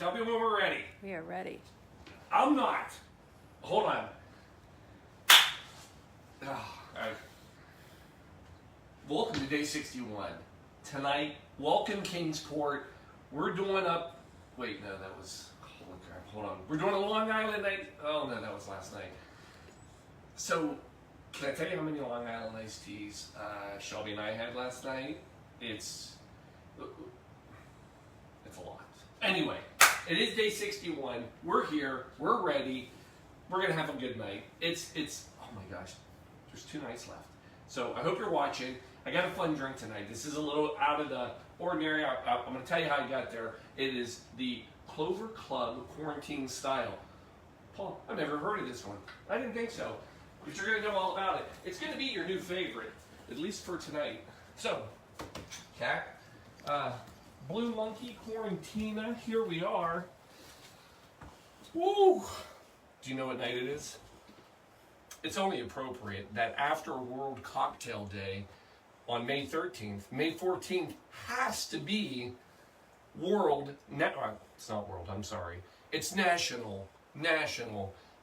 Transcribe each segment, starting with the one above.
Tell me when we're ready. We are ready. I'm not. Hold on. Oh, all right. Welcome to day 61. Tonight, welcome Kingsport. We're doing up. Wait, no, that was. Holy crap! Hold on. We're doing a Long Island night. Oh no, that was last night. So, can I tell you how many Long Island iced teas Shelby and I had last night? It's a lot. Anyway, it is day 61. We're here. We're ready. We're gonna have a good night. It's. Oh my gosh, there's 2 nights left. So I hope you're watching. I got a fun drink tonight. This is a little out of the ordinary. I'm gonna tell you how I got there. It is the Clover Club Quarantine Style. Paul, I've never heard of this one. I didn't think so. But you're gonna know all about it. It's gonna be your new favorite, at least for tonight. So, Cat, Blue Monkey Quarantina, here we are. Woo! Do you know what night it is? It's only appropriate that after World Cocktail Day on May 13th, May 14th has to be it's not World, I'm sorry. It's National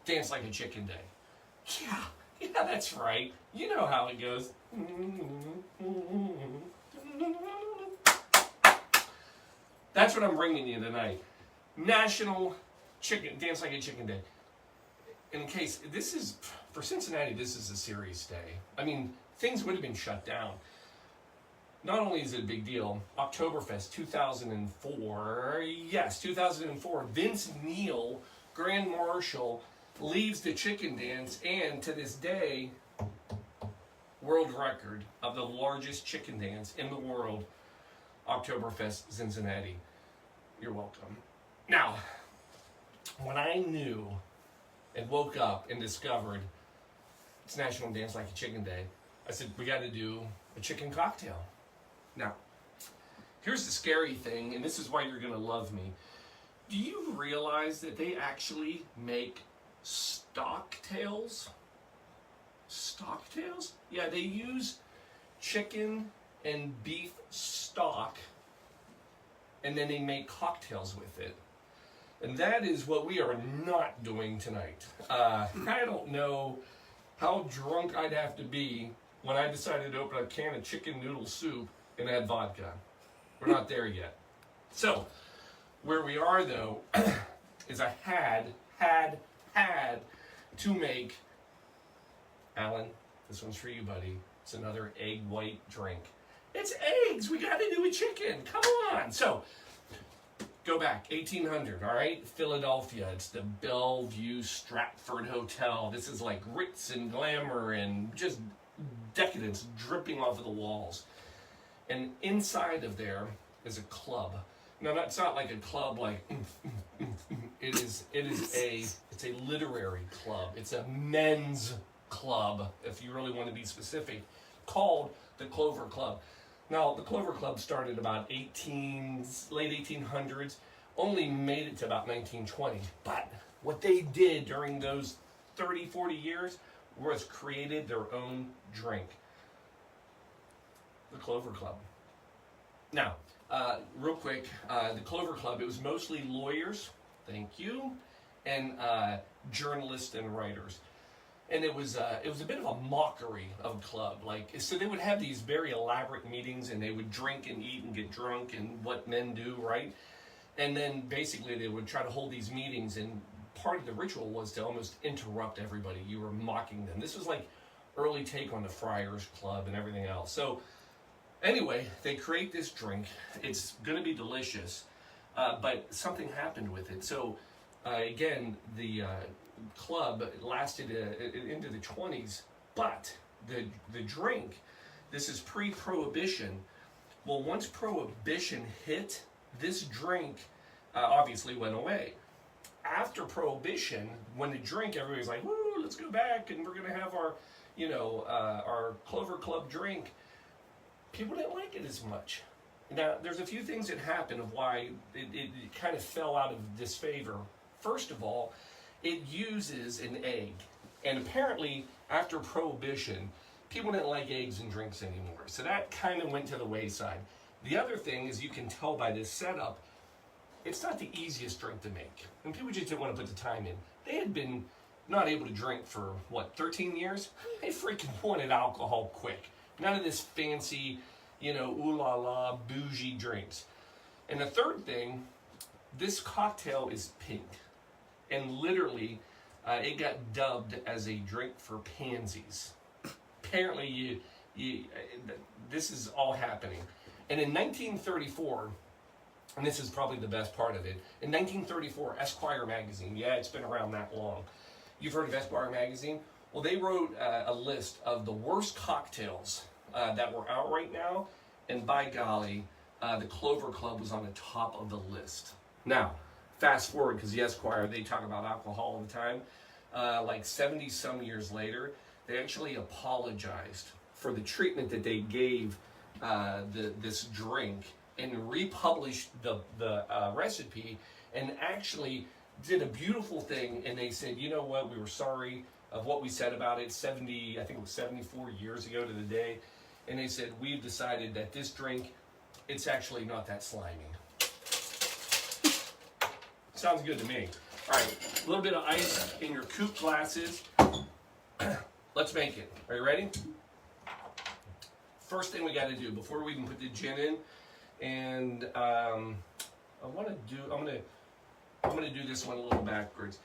Dance Like a Chicken Day. Yeah, that's right. You know how it goes. That's what I'm bringing you tonight. National Dance Like a Chicken Day. In case, this is, for Cincinnati, this is a serious day. I mean, things would have been shut down. Not only is it a big deal, Oktoberfest 2004, yes, 2004, Vince Neil, Grand Marshal, leads the chicken dance, and to this day, world record of the largest chicken dance in the world, Oktoberfest Cincinnati. You're welcome. Now, when I knew and woke up and discovered it's National Dance Like a Chicken Day, I said, we got to do a chicken cocktail. Now, here's the scary thing, and this is why you're going to love me. Do you realize that they actually make stocktails? Stocktails? Yeah, they use chicken and beef stock, and then they make cocktails with it. And that is what we are not doing tonight. I don't know how drunk I'd have to be when I decided to open a can of chicken noodle soup and add vodka. We're not there yet. So, where we are though, is I had to make, Alan, this one's for you, buddy. It's another egg white drink. It's eggs, we gotta do a chicken, come on. So, go back, 1800, all right? Philadelphia, it's the Bellevue Stratford Hotel. This is like Ritz and glamour and just decadence dripping off of the walls. And inside of there is a club. No, it's not like a club like, it's a literary club. It's a men's club, if you really want to be specific, called the Clover Club. Now, the Clover Club started about late 1800s, only made it to about 1920. But what they did during those 30, 40 years was created their own drink. The Clover Club. Now, real quick, the Clover Club, it was mostly lawyers, thank you, and journalists and writers. And it was a bit of a mockery of a club. So they would have these very elaborate meetings, and they would drink and eat and get drunk and what men do, right? And then basically they would try to hold these meetings, and part of the ritual was to almost interrupt everybody. You were mocking them. This was like early take on the Friars Club and everything else. So anyway, they create this drink. It's going to be delicious, but something happened with it. So again, the club lasted into the 20s, but the drink, this is pre-Prohibition. Well, once Prohibition hit, this drink obviously went away. After Prohibition, when the drink, everybody's like, woo, let's go back and we're going to have our, our Clover Club drink. People didn't like it as much. Now, there's a few things that happened of why it kind of fell out of disfavor. First of all, it uses an egg. And apparently, after Prohibition, people didn't like eggs in drinks anymore. So that kind of went to the wayside. The other thing is, you can tell by this setup, it's not the easiest drink to make. And people just didn't want to put the time in. They had been not able to drink for, 13 years? They freaking wanted alcohol quick. None of this fancy, ooh la la, bougie drinks. And the third thing, this cocktail is pink. And literally, it got dubbed as a drink for pansies. Apparently, this is all happening. And in 1934, and this is probably the best part of it, in 1934, Esquire magazine, it's been around that long. You've heard of Esquire magazine? Well, they wrote a list of the worst cocktails that were out right now, and by golly, the Clover Club was on the top of the list. Now, fast forward, because the Esquire, they talk about alcohol all the time. Like 70 some years later, they actually apologized for the treatment that they gave this drink and republished the recipe, and actually did a beautiful thing. And they said, you know what, we were sorry of what we said about it I think it was 74 years ago to the day. And they said, we've decided that this drink, it's actually not that slimy. Sounds good to me. All right, a little bit of ice in your coupe glasses. Let's make it. Are you ready? First thing we got to do before we even put the gin in, and I'm gonna do this one a little backwards.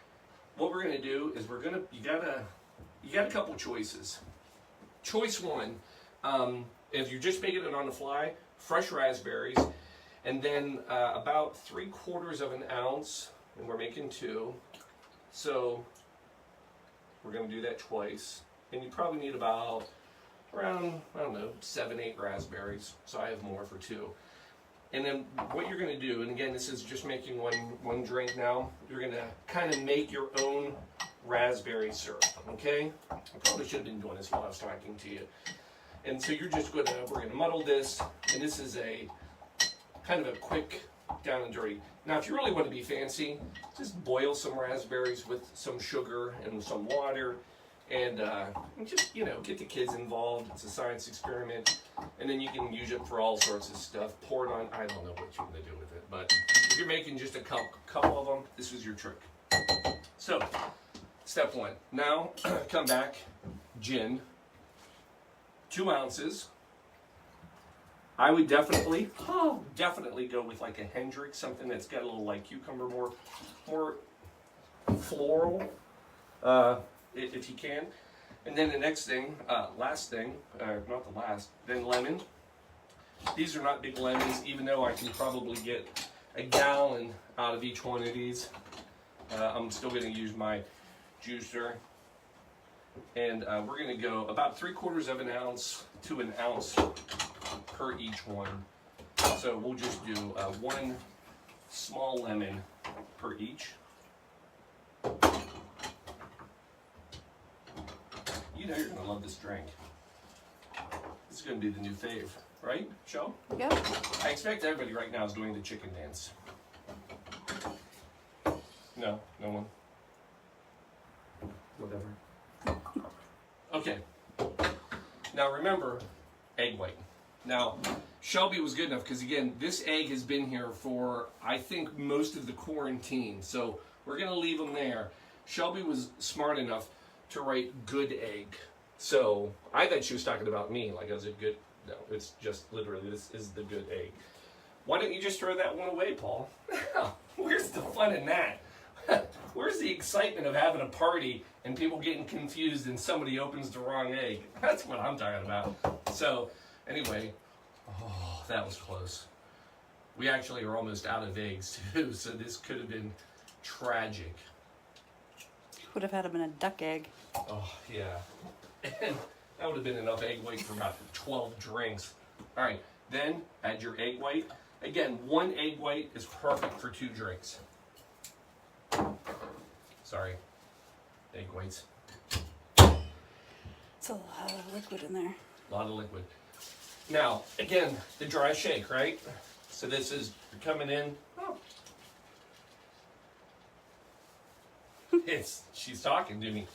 What we're gonna do is you got a couple choices. Choice one, if you're just making it on the fly, fresh raspberries, and then about 3/4 of an ounce, and we're making 2, so we're gonna do that twice, and you probably need about around, 7, 8 raspberries, so I have more for 2. And then what you're going to do, and again, this is just making one drink now, you're going to kind of make your own raspberry syrup, okay? I probably should have been doing this while I was talking to you. And so we're going to muddle this, and this is a kind of a quick down and dirty. Now, if you really want to be fancy, just boil some raspberries with some sugar and some water, and just, get the kids involved. It's a science experiment. And then you can use it for all sorts of stuff. Pour it on, I don't know what you're going to do with it. But if you're making just a couple of them, this is your trick. So, step 1. Now, come back. Gin. 2 ounces. I would definitely go with like a Hendrick, something that's got a little like cucumber, more floral. If you can. And then the next thing, last thing, not the last, then lemon. These are not big lemons, even though I can probably get a gallon out of each one of these. I'm still going to use my juicer. And we're going to go about 3/4 of an ounce to an ounce per each one. So we'll just do 1 small lemon per each. You're going to love this drink. This is going to be the new fave, right, Shel? Yep. I expect everybody right now is doing the chicken dance. No one? Whatever. Okay. Now remember, egg white. Now, Shelby was good enough because, again, this egg has been here for, I think, most of the quarantine. So we're going to leave them there. Shelby was smart enough to write good egg. So I thought she was talking about me, like I was a good, no, it's just literally, this is the good egg. Why don't you just throw that one away, Paul? Where's the fun in that? Where's the excitement of having a party and people getting confused and somebody opens the wrong egg? That's what I'm talking about. So anyway, that was close. We actually are almost out of eggs too, so this could have been tragic. Would have had to been a duck egg. Oh, yeah. And that would have been enough egg white for about 12 drinks. All right, then add your egg white. Again, 1 egg white is perfect for 2 drinks. Sorry, egg whites. It's a lot of liquid in there. A lot of liquid. Now, again, the dry shake, right? So this is coming in. Oh. She's talking to me.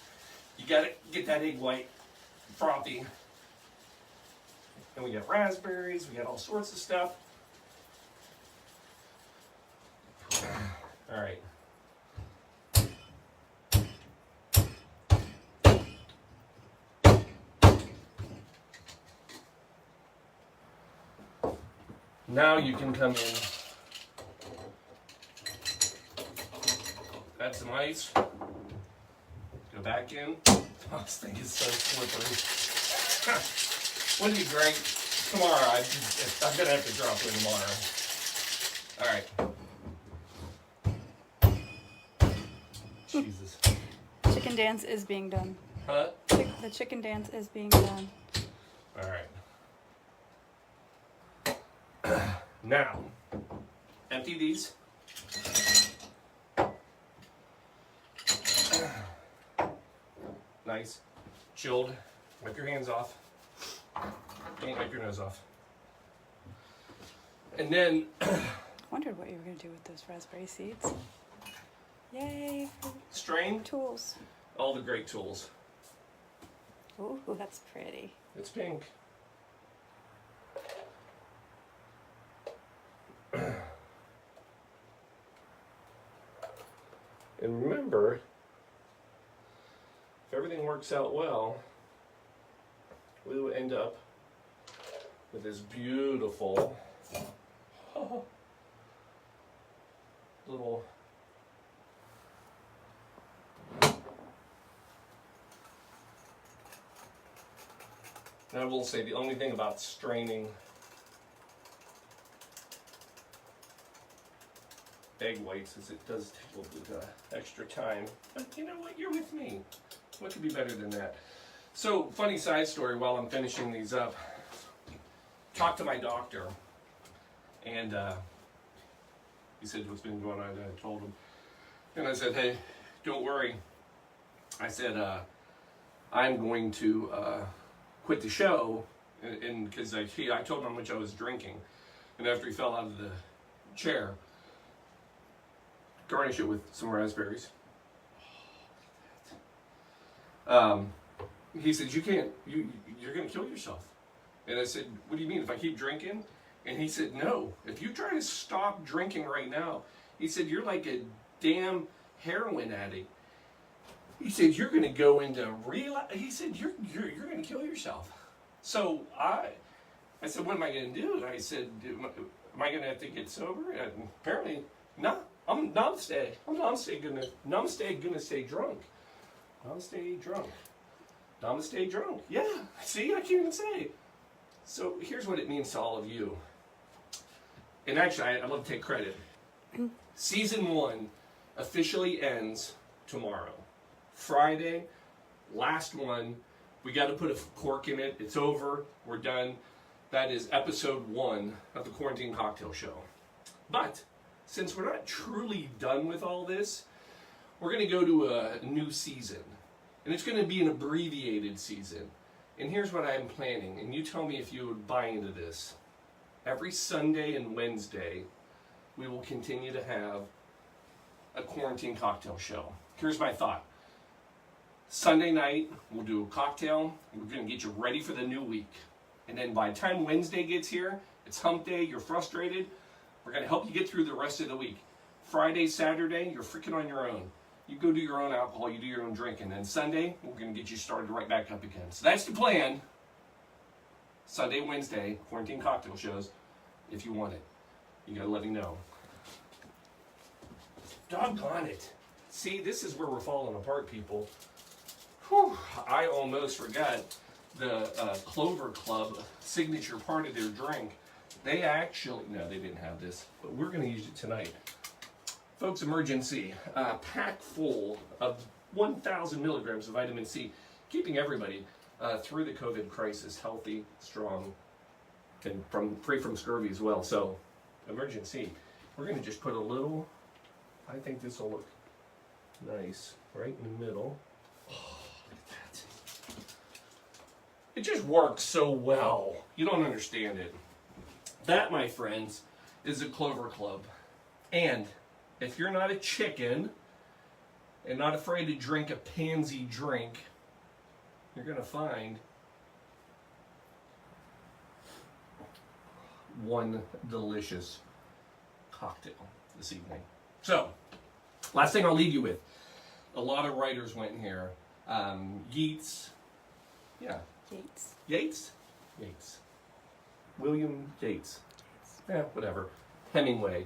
You gotta get that egg white frothy. And we got raspberries, we got all sorts of stuff. All right. Now you can come in. Add some ice. Go back in. Oh, this thing is so slippery. Wouldn't it be great? Tomorrow, I'm gonna have to drop in tomorrow. All right. Jesus. Chicken dance is being done. Huh? The chicken dance is being done. All right. Now, empty these. Nice. Chilled. Wipe your hands off. Don't wipe your nose off. And then... Wondered what you were going to do with those raspberry seeds. Yay! Strain. Tools. All the great tools. Ooh, that's pretty. It's pink. And remember, if everything works out well, we will end up with this beautiful little and I will say the only thing about straining egg whites is it does take a little bit extra time. But you know what? You're with me. What could be better than that? So, funny side story while I'm finishing these up. Talked to my doctor, and he said what's been going on, and I told him. And I said, hey, don't worry. I said, I'm going to quit the show, and because I told him how much I was drinking. And after he fell out of the chair, garnish it with some raspberries. He said, you're going to kill yourself. And I said, what do you mean, if I keep drinking? And he said, no, if you try to stop drinking right now, he said, you're like a damn heroin addict. He said, you're going to go into relapse. He said, you're going to kill yourself. So I said, what am I going to do? And I said, am I going to have to get sober? And apparently, no. I'm gonna stay drunk. Namaste drunk. Yeah, see, I can't even say. So here's what it means to all of you. And actually, I'd love to take credit. Season 1 officially ends tomorrow. Friday, last one. We got to put a cork in it. It's over. We're done. That is episode 1 of the Quarantine Cocktail Show. But since we're not truly done with all this, we're going to go to a new season. And it's going to be an abbreviated season. And here's what I'm planning. And you tell me if you would buy into this. Every Sunday and Wednesday, we will continue to have a Quarantine Cocktail Show. Here's my thought. Sunday night, we'll do a cocktail. We're going to get you ready for the new week. And then by the time Wednesday gets here, it's hump day, you're frustrated. We're going to help you get through the rest of the week. Friday, Saturday, you're freaking on your own. You go do your own alcohol, you do your own drinking. And then Sunday, we're going to get you started right back up again. So that's the plan. Sunday, Wednesday, Quarantine Cocktail Shows. If you want it, you got to let me know. Doggone it. See, this is where we're falling apart, people. Whew, I almost forgot the Clover Club signature part of their drink. They actually, no, they didn't have this, but we're going to use it tonight. Folks, emergency, pack full of 1,000 milligrams of vitamin C, keeping everybody through the COVID crisis healthy, strong, and free from scurvy as well. So, emergency. We're going to just put a little, I think this will look nice, right in the middle. Oh, look at that. It just works so well. You don't understand it. That, my friends, is a Clover Club. And if you're not a chicken and not afraid to drink a pansy drink, you're going to find one delicious cocktail this evening. So, Last thing I'll leave you with. A lot of writers went here. Yeats. Yeah. Yates. Yates? Yates. William Yates. Yeah, whatever. Hemingway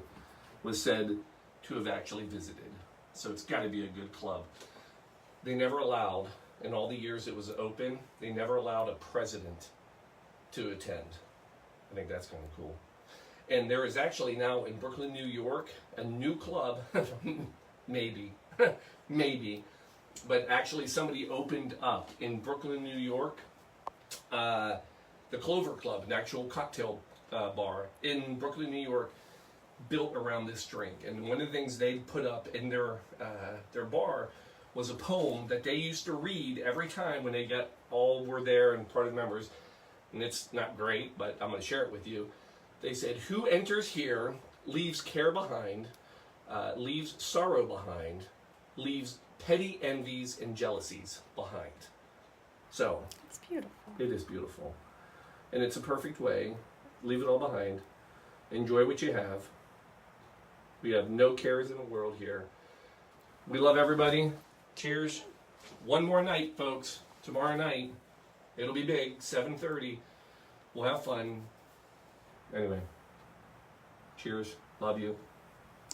was said to have actually visited. So it's got to be a good club. They never allowed, in all the years it was open, they never allowed a president to attend. I think that's kind of cool. And there is actually now in Brooklyn, New York, a new club, maybe, maybe, but actually somebody opened up in Brooklyn, New York, the Clover Club, an actual cocktail bar in Brooklyn, New York, built around this drink. And one of the things they put up in their bar was a poem that they used to read every time when they were there and part of the members. And it's not great, but I'm going to share it with you. They said, "Who enters here leaves care behind, leaves sorrow behind, leaves petty envies and jealousies behind." So, It's beautiful. it is beautiful. And it's a perfect way. Leave it all behind. Enjoy what you have. We have no cares in the world here. We love everybody. Cheers. One more night, folks. Tomorrow night. It'll be big. 7:30. We'll have fun. Anyway. Cheers. Love you.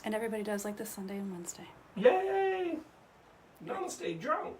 And everybody does like this Sunday and Wednesday. Yay! Don't stay drunk.